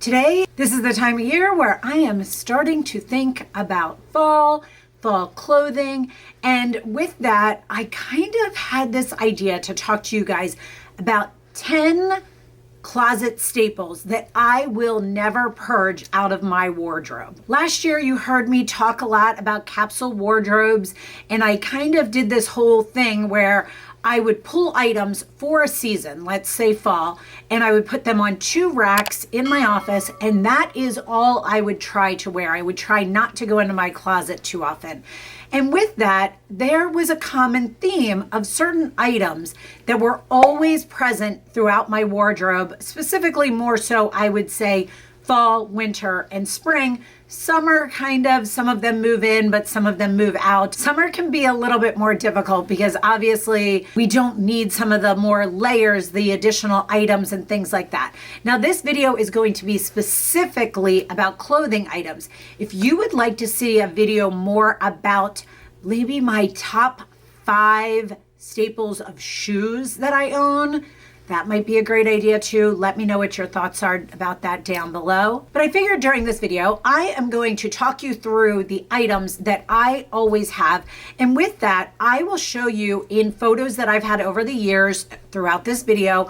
Today, this is the time of year where I am starting to think about fall clothing. And with that, I kind of had this idea to talk to you guys about 10 closet staples that I will never purge out of my wardrobe. Last year, you heard me talk a lot about capsule wardrobes, and I kind of did this whole thing where I would pull items for a season, let's say fall, and I would put them on 2 racks in my office, and that is all I would try to wear. I would try not to go into my closet too often. And with that, there was a common theme of certain items that were always present throughout my wardrobe, specifically more so, I would say, fall, winter, and spring. Summer, kind of, some of them move in, but some of them move out. Summer can be a little bit more difficult because obviously we don't need some of the more layers, the additional items and things like that. Now, this video is going to be specifically about clothing items. If you would like to see a video more about maybe my top 5 staples of shoes that I own, that might be a great idea too. Let me know what your thoughts are about that down below. But I figured during this video, I am going to talk you through the items that I always have. And with that, I will show you in photos that I've had over the years throughout this video,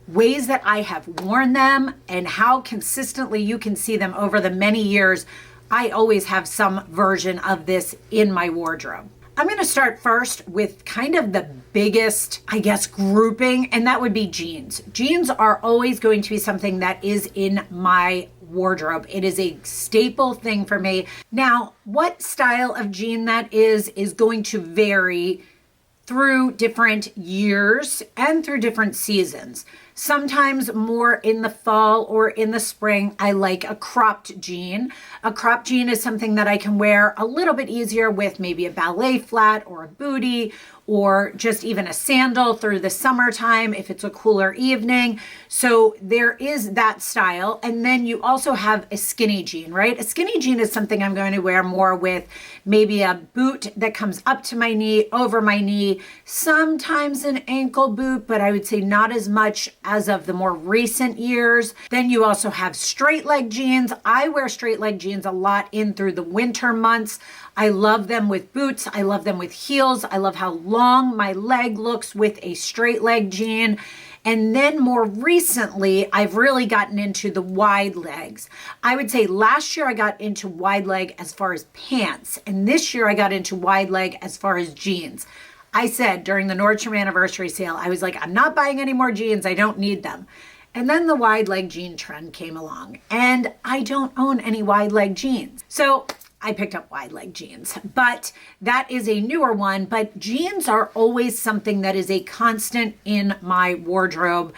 ways that I have worn them and how consistently you can see them over the many years. I always have some version of this in my wardrobe. I'm going to start first with kind of the biggest, I guess, grouping, and that would be jeans. Jeans are always going to be something that is in my wardrobe. It is a staple thing for me. Now, what style of jean that is going to vary through different years and through different seasons. Sometimes more in the fall or in the spring, I like a cropped jean. A cropped jean is something that I can wear a little bit easier with maybe a ballet flat or a bootie or just even a sandal through the summertime if it's a cooler evening. So there is that style. And then you also have a skinny jean, right? A skinny jean is something I'm going to wear more with maybe a boot that comes up to my knee, over my knee, sometimes an ankle boot, but I would say not as much as of the more recent years. Then you also have straight leg jeans. I wear straight leg jeans a lot in through the winter months. I love them with boots. I love them with heels. I love how long my leg looks with a straight leg jean. And then more recently, I've really gotten into the wide legs. I would say last year I got into wide leg as far as pants. And this year I got into wide leg as far as jeans. I said during the Nordstrom anniversary sale, I was like, I'm not buying any more jeans. I don't need them. And then the wide leg jean trend came along and I don't own any wide leg jeans. So I picked up wide leg jeans, but that is a newer one. But jeans are always something that is a constant in my wardrobe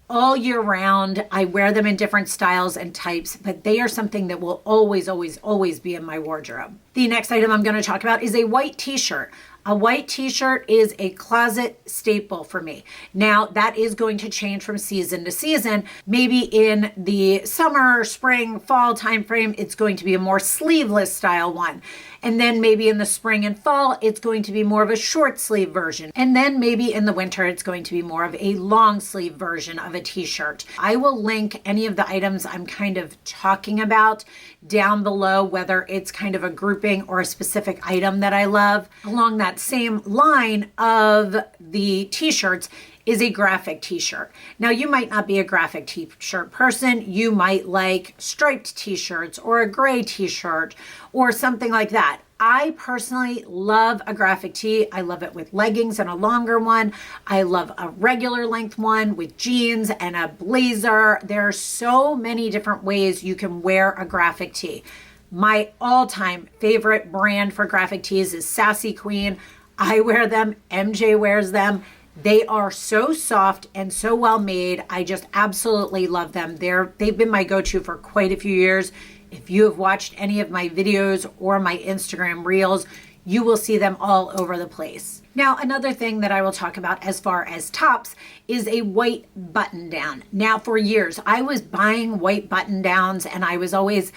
all year round. I wear them in different styles and types, but they are something that will always, always, always be in my wardrobe. The next item I'm going to talk about is a white t-shirt. A white t-shirt is a closet staple for me. Now, that is going to change from season to season. Maybe in the summer, spring, fall timeframe, it's going to be a more sleeveless style one. And then maybe in the spring and fall, it's going to be more of a short sleeve version. And then maybe in the winter, it's going to be more of a long sleeve version of a t-shirt. I will link any of the items I'm kind of talking about down below, whether it's kind of a grouping or a specific item that I love. Along that same line of the t-shirts is a graphic t-shirt. Now, you might not be a graphic t-shirt person. You might like striped t-shirts or a gray t-shirt or something like that. I personally love a graphic tee. I love it with leggings and a longer one. I love a regular length one with jeans and a blazer. There are so many different ways you can wear a graphic tee. My all-time favorite brand for graphic tees is Sassy Queen. I wear them. MJ wears them. They are so soft and so well made. I just absolutely love them. They've been my go-to for quite a few years. If you have watched any of my videos or my Instagram reels, you will see them all over the place. Now, another thing that I will talk about as far as tops is a white button down. Now, for years, I was buying white button downs and I was always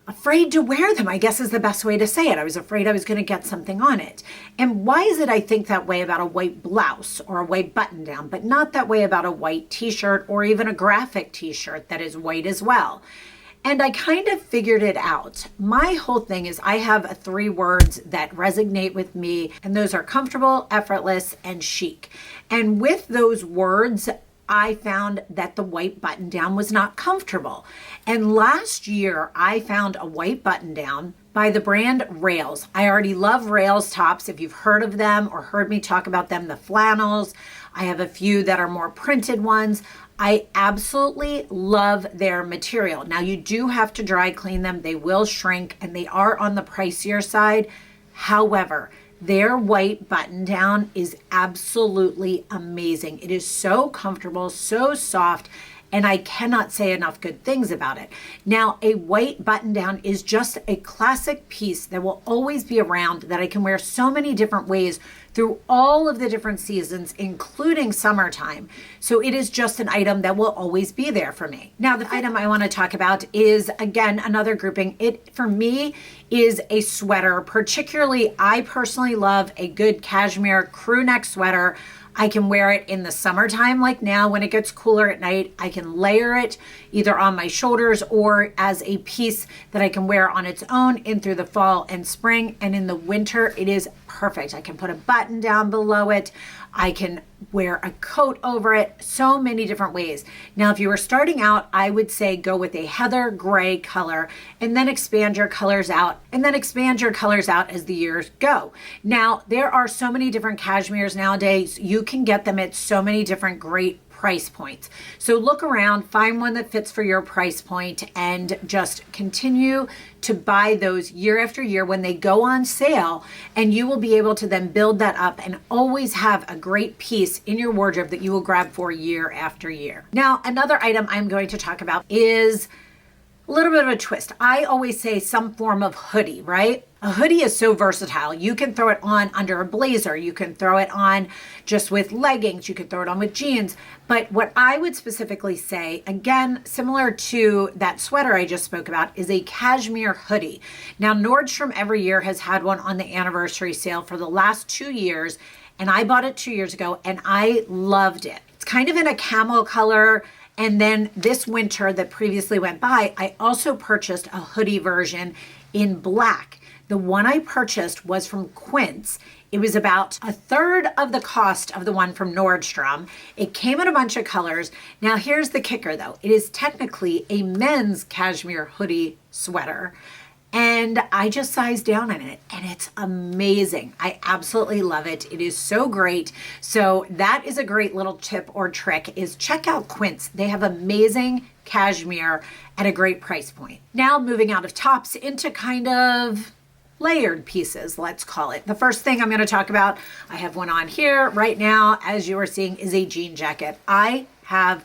afraid to wear them, I guess is the best way to say it. I was afraid I was going to get something on it. And why is it I think that way about a white blouse or a white button down, but not that way about a white t-shirt or even a graphic t-shirt that is white as well? And I kind of figured it out. My whole thing is I have 3 words that resonate with me, and those are comfortable, effortless, and chic. And with those words, I found that the white button down was not comfortable. And last year, I found a white button down by the brand Rails. I already love Rails tops. If you've heard of them or heard me talk about them, the flannels. I have a few that are more printed ones. I absolutely love their material. Now, you do have to dry clean them. They will shrink and they are on the pricier side. However, their white button down is absolutely amazing. It is so comfortable, so soft, and I cannot say enough good things about it. Now, a white button down is just a classic piece that will always be around, that I can wear so many different ways through all of the different seasons, including summertime. So it is just an item that will always be there for me. Now, the item I want to talk about is, again, another grouping. It, for me, is a sweater. Particularly, I personally love a good cashmere crew neck sweater. I can wear it in the summertime, like now when it gets cooler at night. I can layer it either on my shoulders or as a piece that I can wear on its own in through the fall and spring. And in the winter, it is perfect. I can put a button down below it. I can wear a coat over it, so many different ways. Now, if you were starting out, I would say go with a heather gray color and then expand your colors out as the years go. Now, there are so many different cashmeres nowadays. You can get them at so many different great price points. So look around, find one that fits for your price point, and just continue to buy those year after year when they go on sale, and you will be able to then build that up and always have a great piece in your wardrobe that you will grab for year after year. Now, another item I'm going to talk about is a little bit of a twist. I always say some form of hoodie, right? A hoodie is so versatile. You can throw it on under a blazer. You can throw it on just with leggings. You can throw it on with jeans. But what I would specifically say, again, similar to that sweater I just spoke about, is a cashmere hoodie. Now, Nordstrom every year has had one on the anniversary sale for the last 2 years, and I bought it 2 years ago, and I loved it. It's kind of in a camel color. And then this winter that previously went by, I also purchased a hoodie version in black. The one I purchased was from Quince. It was about a third of the cost of the one from Nordstrom. It came in a bunch of colors. Now, here's the kicker, though. It is technically a men's cashmere hoodie sweater. And I just sized down on it, and it's amazing. I absolutely love it. It is so great. So that is a great little tip or trick, is check out Quince. They have amazing cashmere at a great price point. Now, moving out of tops into kind of layered pieces, let's call it. The first thing I'm going to talk about, I have one on here right now, as you are seeing, is a jean jacket. I have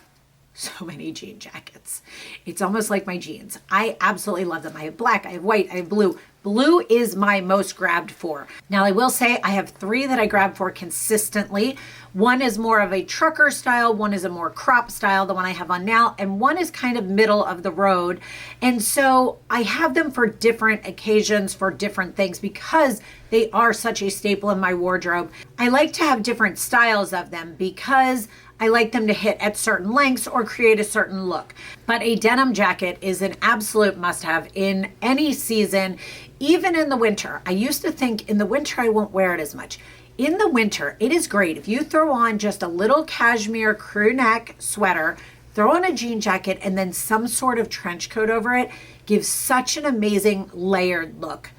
so many jean jackets. It's almost like my jeans. I absolutely love them. I have black, I have white, I have blue. Blue is my most grabbed for. Now, I will say I have 3 that I grab for consistently. One is more of a trucker style, one is a more crop style, the one I have on now, and one is kind of middle of the road. And so I have them for different occasions, for different things, because they are such a staple in my wardrobe. I like to have different styles of them because I like them to hit at certain lengths or create a certain look. But a denim jacket is an absolute must-have in any season, even in the winter. I used to think in the winter I won't wear it as much. In the winter, it is great. If you throw on just a little cashmere crew neck sweater, throw on a jean jacket, and then some sort of trench coat over it, gives such an amazing layered look.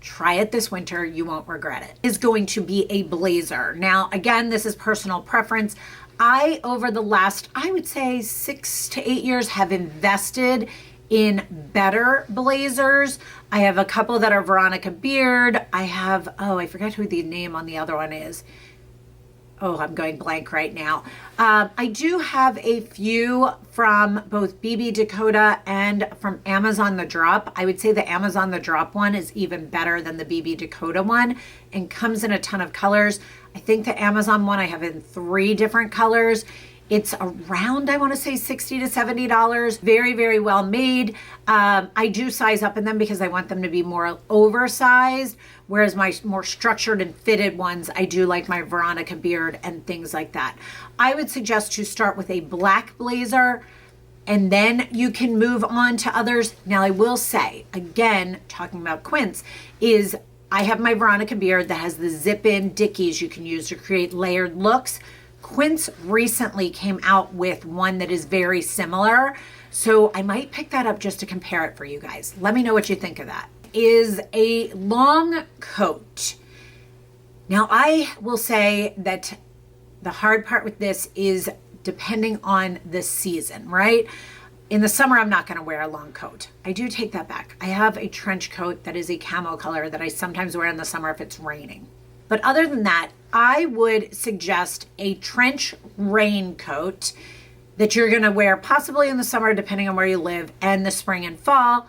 Try it this winter, you won't regret it. Is going to be a blazer. Now, again, this is personal preference. I, over the last, I would say 6 to 8 years, have invested in better blazers. I have a couple that are Veronica Beard. I have, I forget who the name on the other one is. Oh, I'm going blank right now. I do have a few from both BB Dakota and from Amazon The Drop. I would say the Amazon The Drop one is even better than the BB Dakota one and comes in a ton of colors. I think the Amazon one I have in 3 different colors. It's around, I want to say $60 to $70. Very, very well made. I do size up in them because I want them to be more oversized, whereas my more structured and fitted ones, I do like my Veronica beard and things like that. I would suggest to start with a black blazer, and then you can move on to others. Now, I will say, again, talking about quints, is I have my Veronica beard that has the zip-in dickies you can use to create layered looks. Quints recently came out with one that is very similar, so I might pick that up just to compare it for you guys. Let me know what you think of that. Is a long coat. Now, I will say that the hard part with this is depending on the season, right? In the summer, I'm not going to wear a long coat. I do take that back. I have a trench coat that is a camo color that I sometimes wear in the summer if it's raining. But other than that, I would suggest a trench raincoat that you're going to wear possibly in the summer, depending on where you live, and the spring and fall.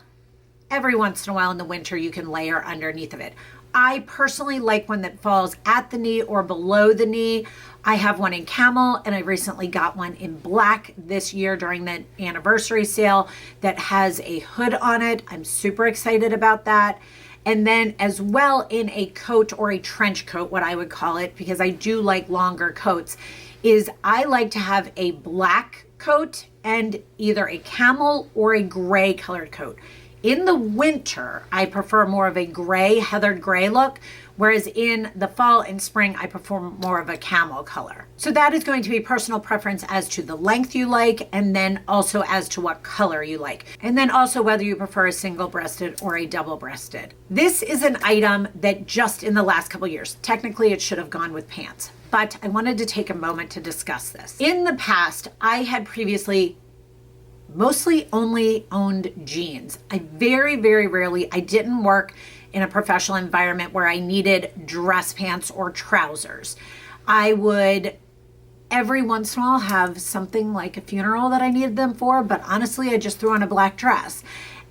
Every once in a while in the winter, you can layer underneath of it. I personally like one that falls at the knee or below the knee. I have one in camel, and I recently got one in black this year during the anniversary sale that has a hood on it. I'm super excited about that. And then as well in a coat or a trench coat, what I would call it, because I do like longer coats, is I like to have a black coat and either a camel or a gray colored coat. In the winter, I prefer more of a gray, heathered gray look, whereas in the fall and spring, I prefer more of a camel color. So that is going to be personal preference as to the length you like, and then also as to what color you like. And then also whether you prefer a single-breasted or a double-breasted. This is an item that just in the last couple years, technically it should have gone with pants, but I wanted to take a moment to discuss this. In the past, I had previously mostly only owned jeans. I very, very rarely, I didn't work in a professional environment where I needed dress pants or trousers. I would every once in a while have something like a funeral that I needed them for, but honestly, I just threw on a black dress.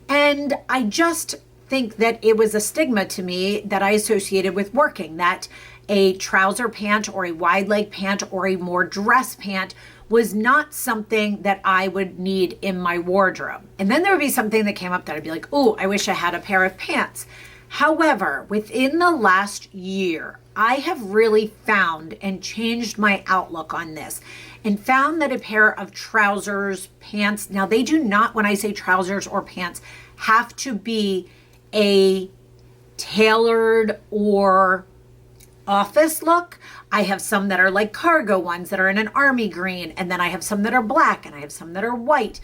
And I just think that it was a stigma to me that I associated with working, that a trouser pant or a wide leg pant or a more dress pant was not something that I would need in my wardrobe. And then there would be something that came up that I'd be like, oh, I wish I had a pair of pants. However, within the last year, I have really found and changed my outlook on this and found that a pair of trousers, pants, now they do not, when I say trousers or pants, have to be a tailored or office look. I have some that are like cargo ones that are in an army green, and then I have some that are black, and I have some that are white.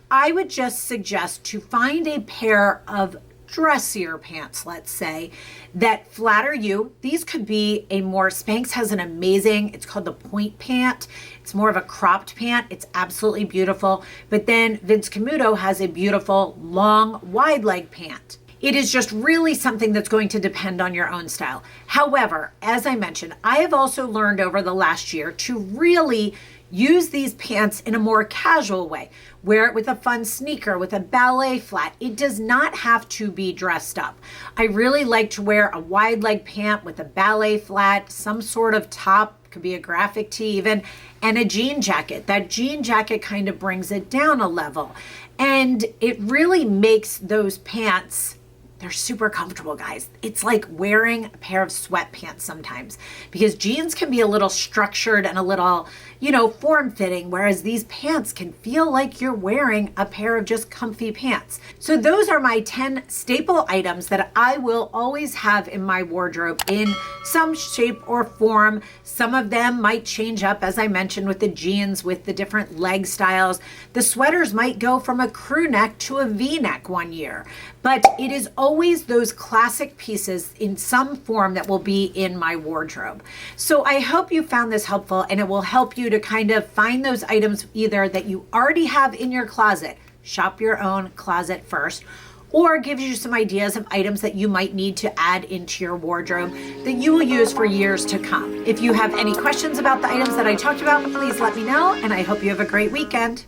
I would just suggest to find a pair of dressier pants, let's say, that flatter you. These could be a more, Spanx has an amazing, it's called the point pant. It's more of a cropped pant. It's absolutely beautiful. But then Vince Camuto has a beautiful long wide leg pant. It is just really something that's going to depend on your own style. However, as I mentioned, I have also learned over the last year to really use these pants in a more casual way. Wear it with a fun sneaker, with a ballet flat. It does not have to be dressed up. I really like to wear a wide leg pant with a ballet flat, some sort of top, could be a graphic tee even, and a jean jacket. That jean jacket kind of brings it down a level. And it really makes those pants, they're super comfortable, guys. It's like wearing a pair of sweatpants sometimes, because jeans can be a little structured and a little, form-fitting, whereas these pants can feel like you're wearing a pair of just comfy pants. So those are my 10 staple items that I will always have in my wardrobe in some shape or form. Some of them might change up, as I mentioned, with the jeans, with the different leg styles. The sweaters might go from a crew neck to a V-neck one year, but it is always those classic pieces in some form that will be in my wardrobe. So I hope you found this helpful, and it will help you to kind of find those items either that you already have in your closet, shop your own closet first, or gives you some ideas of items that you might need to add into your wardrobe that you will use for years to come. If you have any questions about the items that I talked about, please let me know, and I hope you have a great weekend.